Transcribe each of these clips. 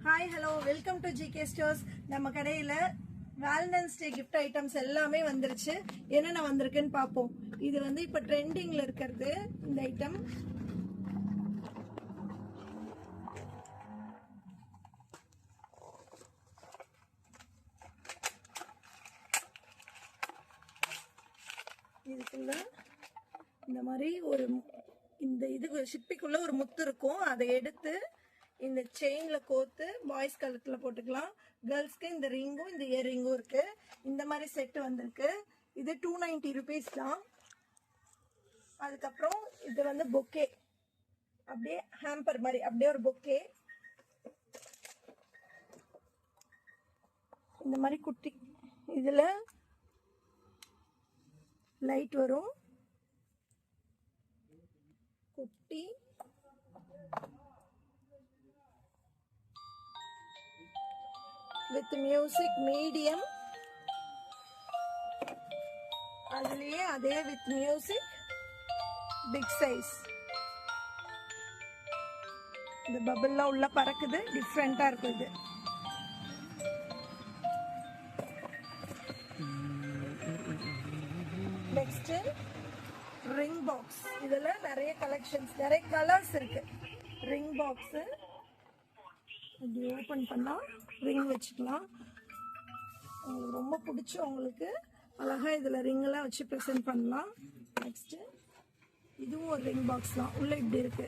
Hi hello welcome to GK stores. நம்ம கடையில் Valentine's டே gift items எல்லாமே வந்துருச்சு. என்னென்ன வந்திருக்குன்னு பார்ப்போம். இது வந்து இப்போ ட்ரெண்டிங்கில் இருக்கிறது இந்த ஐட்டம். இதுக்குள்ள இந்த மாதிரி ஒரு இந்த இது ஷிப்பிக்குள்ள ஒரு முத்து இருக்கும். அதை எடுத்து இந்த செயின்ல கோத்து பாய்ஸ் கழுத்துல போட்டுக்கலாம். கேர்ள்ஸ்க்கு இந்த ரிங்கும் இந்த இயர் ரிங்கும் இருக்கு. இந்த மாதிரி செட்டு வந்திருக்கு. இது 290 rupees தான். அதுக்கப்புறம் இது வந்து பொக்கே, அப்படியே ஹேம்பர் மாதிரி அப்படியே ஒரு பொக்கே. இந்த மாதிரி குட்டி இதுல லைட் வரும். குட்டி வித் மியூசிக் மீடியம், அதுலயே அதே வித் மியூசிக் பிக் சைஸ். இந்த பபிள்லாம் உள்ள பறக்குது, டிஃப்ரெண்டா இருக்குது. Next ring box. இதுல நிறைய கலெக்ஷன்ஸ், நிறைய கலர்ஸ் இருக்கு. ரிங் பாக்ஸ் இப்படி ஓப்பன் பண்ணா ரிங் வச்சுக்கலாம். உங்களுக்கு ரொம்ப பிடிச்சவங்களுக்கு அழகா இதுல ரிங் எல்லாம் வச்சு ப்ரெசென்ட் பண்ணலாம். நெக்ஸ்ட் இதுவும் ஒரு ரிங் பாக்ஸ் தான். உள்ள இப்படி இருக்கு,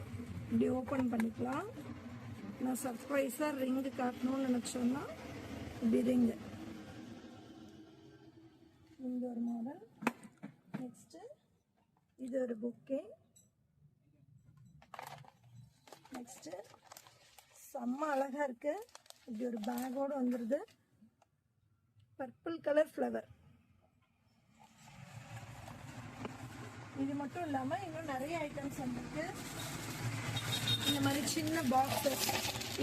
இப்படி ஓப்பன் பண்ணிக்கலாம். நான் சர்ப்ரைஸா ரிங் காட்டணும்னு நினைச்சோம்னா இப்படி ரிங்கு, இந்த ஒரு மாடல். நெக்ஸ்ட் இது ஒரு பொக்கே. நெக்ஸ்ட் செம்ம அழகா இருக்கு. இப்படி ஒரு பேக்கோட வந்துருது. Purple colour flower. இது மட்டும் இல்லாம இன்னும் நிறைய ஐட்டம்ஸ் வந்திருக்கு. இந்த மாதிரி சின்ன பாக்ஸஸ்,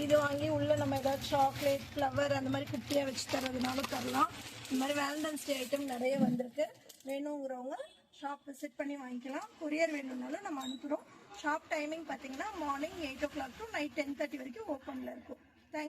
இது வாங்கி உள்ள நம்ம ஏதாவது சாக்லேட், ஃப்ளவர் அந்த மாதிரி குட்டியா வச்சு தரதுனாலும் தரலாம். இந்த மாதிரி வேலண்டைன்ஸ் டே ஐட்டம் நிறைய வந்திருக்கு. வேணுங்கிறவங்க ஷாப் விசிட் பண்ணி வாங்கிக்கலாம். கொரியர் வேணும்னாலும் நம்ம அனுப்புகிறோம். ஷாப் டைமிங் பார்த்தீங்கன்னா மார்னிங் 8 o'clock to நைட் 10:30 வரைக்கும் ஓப்பனில் இருக்கும்.